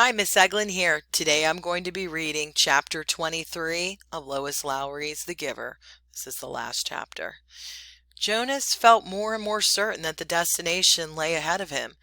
Hi, Miss Eglin here. Today I'm going to be reading chapter 23 of Lois Lowry's The Giver. This is the last chapter. Jonas felt more and more certain that the destination lay ahead of him,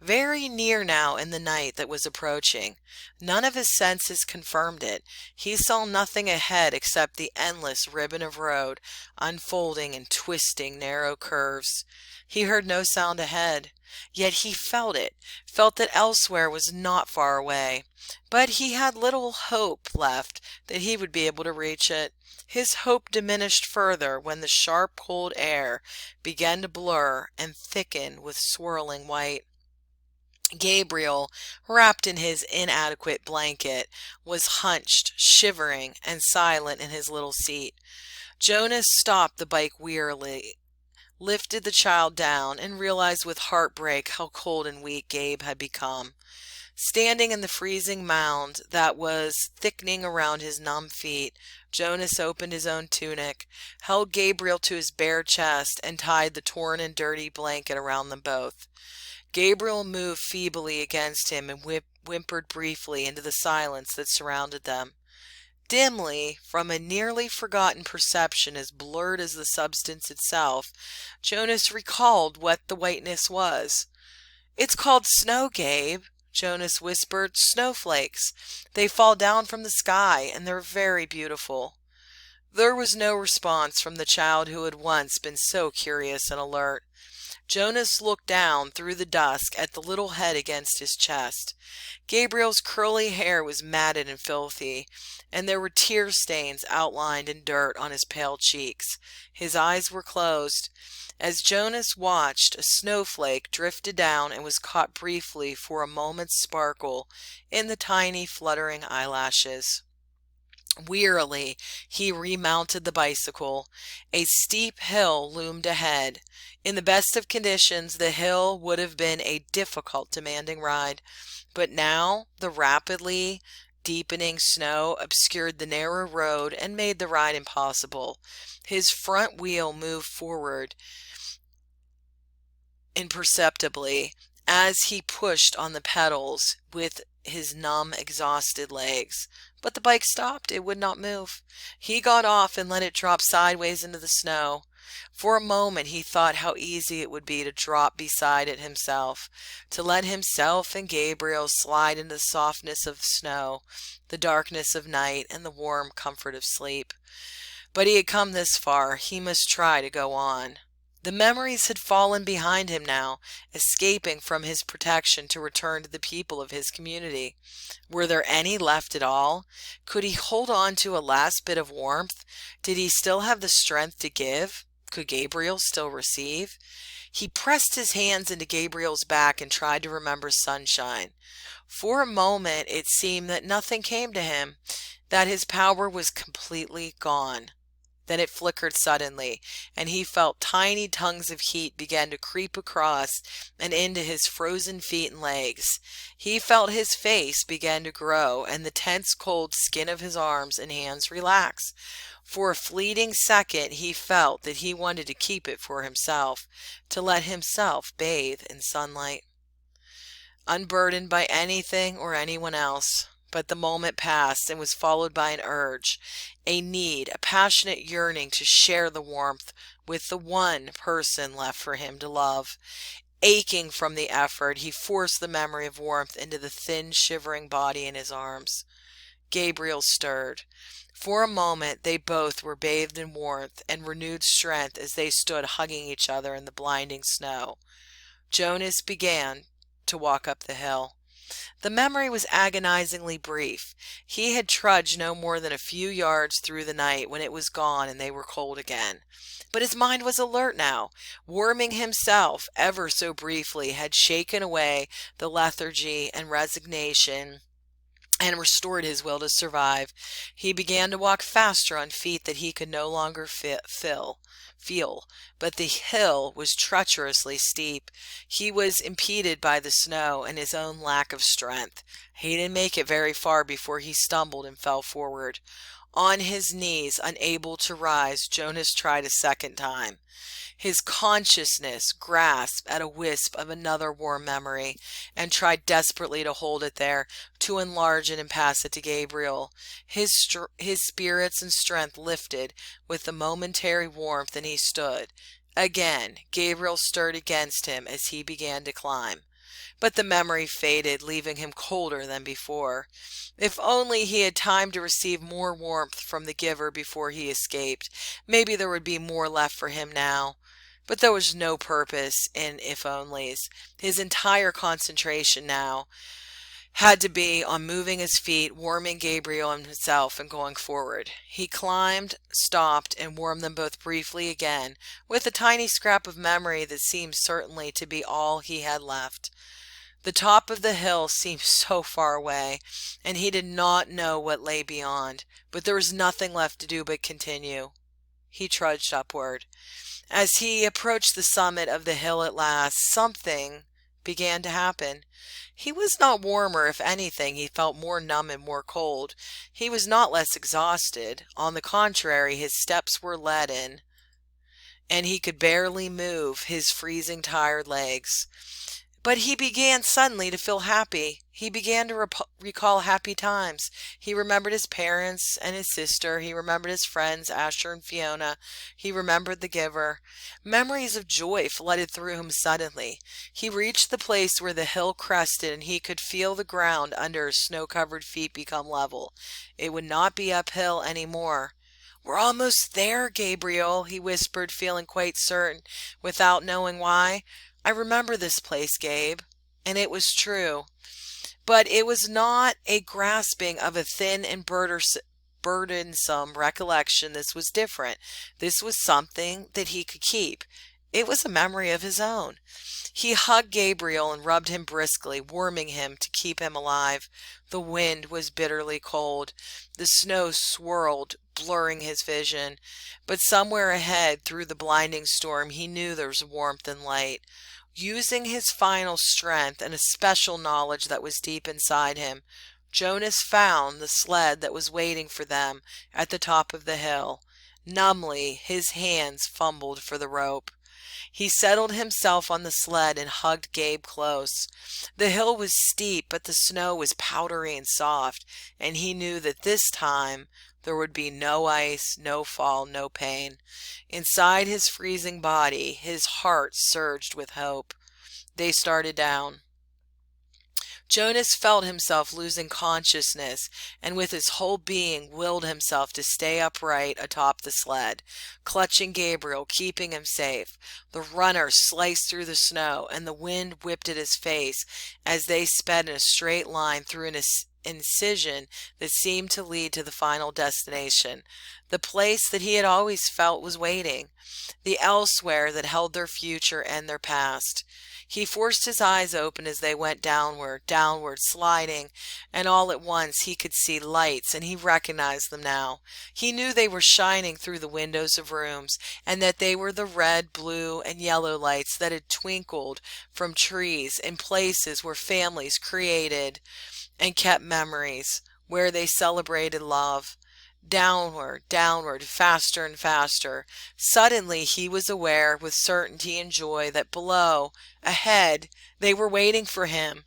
very near now in the night that was approaching. None of his senses confirmed it. He saw nothing ahead except the endless ribbon of road, unfolding in twisting, narrow curves. He heard no sound ahead, yet he felt it, felt that elsewhere was not far away. But he had little hope left that he would be able to reach it. His hope diminished further when the sharp cold air began to blur and thicken with swirling white. Gabriel, wrapped in his inadequate blanket, was hunched, shivering, and silent in his little seat. Jonas stopped the bike wearily, lifted the child down, and realized with heartbreak how cold and weak Gabe had become. Standing in the freezing mound that was thickening around his numb feet, Jonas opened his own tunic, held Gabriel to his bare chest, and tied the torn and dirty blanket around them both. Gabriel moved feebly against him and whimpered briefly into the silence that surrounded them. Dimly, from a nearly forgotten perception as blurred as the substance itself, Jonas recalled what the whiteness was. "It's called snow, Gabe," Jonas whispered. "Snowflakes. They fall down from the sky, and they're very beautiful." There was no response from the child who had once been so curious and alert. Jonas looked down through the dusk at the little head against his chest. Gabriel's curly hair was matted and filthy, and there were tear stains outlined in dirt on his pale cheeks. His eyes were closed. As Jonas watched, a snowflake drifted down and was caught briefly for a moment's sparkle in the tiny fluttering eyelashes. Wearily, he remounted the bicycle. A steep hill loomed ahead. In the best of conditions, the hill would have been a difficult, demanding ride. But now, the rapidly deepening snow obscured the narrow road and made the ride impossible. His front wheel moved forward imperceptibly as he pushed on the pedals with his numb, exhausted legs. But the bike stopped. It would not move. He got off and let it drop sideways into the snow. For a moment he thought how easy it would be to drop beside it himself, to let himself and Gabriel slide into the softness of snow, the darkness of night, and the warm comfort of sleep. But he had come this far. He must try to go on. The memories had fallen behind him now, escaping from his protection to return to the people of his community. Were there any left at all? Could he hold on to a last bit of warmth? Did he still have the strength to give? Could Gabriel still receive? He pressed his hands into Gabriel's back and tried to remember sunshine. For a moment it seemed that nothing came to him, that his power was completely gone. Then it flickered suddenly, and he felt tiny tongues of heat begin to creep across and into his frozen feet and legs. He felt his face begin to grow, and the tense cold skin of his arms and hands relax. For a fleeting second he felt that he wanted to keep it for himself, to let himself bathe in sunlight, unburdened by anything or anyone else. But the moment passed and was followed by an urge, a need, a passionate yearning to share the warmth with the one person left for him to love. Aching from the effort, he forced the memory of warmth into the thin, shivering body in his arms. Gabriel stirred. For a moment they both were bathed in warmth and renewed strength as they stood hugging each other in the blinding snow. Jonas began to walk up the hill. The memory was agonizingly brief. He had trudged no more than a few yards through the night when it was gone and they were cold again. But his mind was alert now. Warming himself ever so briefly had shaken away the lethargy and resignation and restored his will to survive. He began to walk faster on feet that he could no longer feel. But the hill was treacherously steep. He was impeded by the snow and his own lack of strength. He didn't make it very far before he stumbled and fell forward. On his knees, unable to rise, Jonas tried a second time. His consciousness grasped at a wisp of another warm memory and tried desperately to hold it there, to enlarge it and pass it to Gabriel. His spirits and strength lifted with the momentary warmth, and he stood. Again, Gabriel stirred against him as he began to climb. But the memory faded, leaving him colder than before. If only he had time to receive more warmth from the giver before he escaped, maybe there would be more left for him now. But there was no purpose in if-onlys. His entire concentration now had to be on moving his feet, warming Gabriel and himself, and going forward. He climbed, stopped, and warmed them both briefly again, with a tiny scrap of memory that seemed certainly to be all he had left. The top of the hill seemed so far away, and he did not know what lay beyond, but there was nothing left to do but continue. He trudged upward. As he approached the summit of the hill at last, something began to happen. He was not warmer. If anything, he felt more numb and more cold. He was not less exhausted. On the contrary, his steps were leaden, and he could barely move his freezing, tired legs. But he began suddenly to feel happy. He began to recall happy times. He remembered his parents and his sister. He remembered his friends, Asher and Fiona. He remembered the giver. Memories of joy flooded through him suddenly. He reached the place where the hill crested, and he could feel the ground under his snow-covered feet become level. It would not be uphill any more. "We're almost there, Gabriel," he whispered, feeling quite certain, without knowing why. "I remember this place, Gabe." And it was true. But it was not a grasping of a thin and burdensome recollection. This was different. This was something that he could keep. It was a memory of his own. He hugged Gabriel and rubbed him briskly, warming him to keep him alive. The wind was bitterly cold. The snow swirled, blurring his vision. But somewhere ahead, through the blinding storm, he knew there was warmth and light. Using his final strength and a special knowledge that was deep inside him, Jonas found the sled that was waiting for them at the top of the hill. Numbly, his hands fumbled for the rope. He settled himself on the sled and hugged Gabe close. The hill was steep, but the snow was powdery and soft, and he knew that this time there would be no ice, no fall, no pain. Inside his freezing body, his heart surged with hope. They started down. Jonas felt himself losing consciousness, and with his whole being willed himself to stay upright atop the sled, clutching Gabriel, keeping him safe. The runner sliced through the snow, and the wind whipped at his face as they sped in a straight line through an incision that seemed to lead to the final destination, the place that he had always felt was waiting, the elsewhere that held their future and their past. He forced his eyes open as they went downward, sliding, and all at once he could see lights, and he recognized them now. He knew they were shining through the windows of rooms, and that they were the red, blue, and yellow lights that had twinkled from trees in places where families created and kept memories, where they celebrated love. Downward, faster and faster. Suddenly he was aware with certainty and joy that below, ahead, they were waiting for him,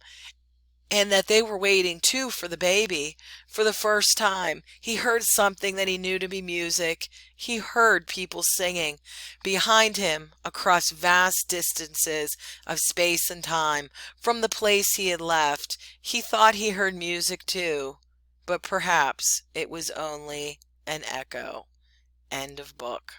and that they were waiting too for the baby. For the first time, he heard something that he knew to be music. He heard people singing. Behind him, across vast distances of space and time, from the place he had left, he thought he heard music too. But perhaps it was only an echo. End of book.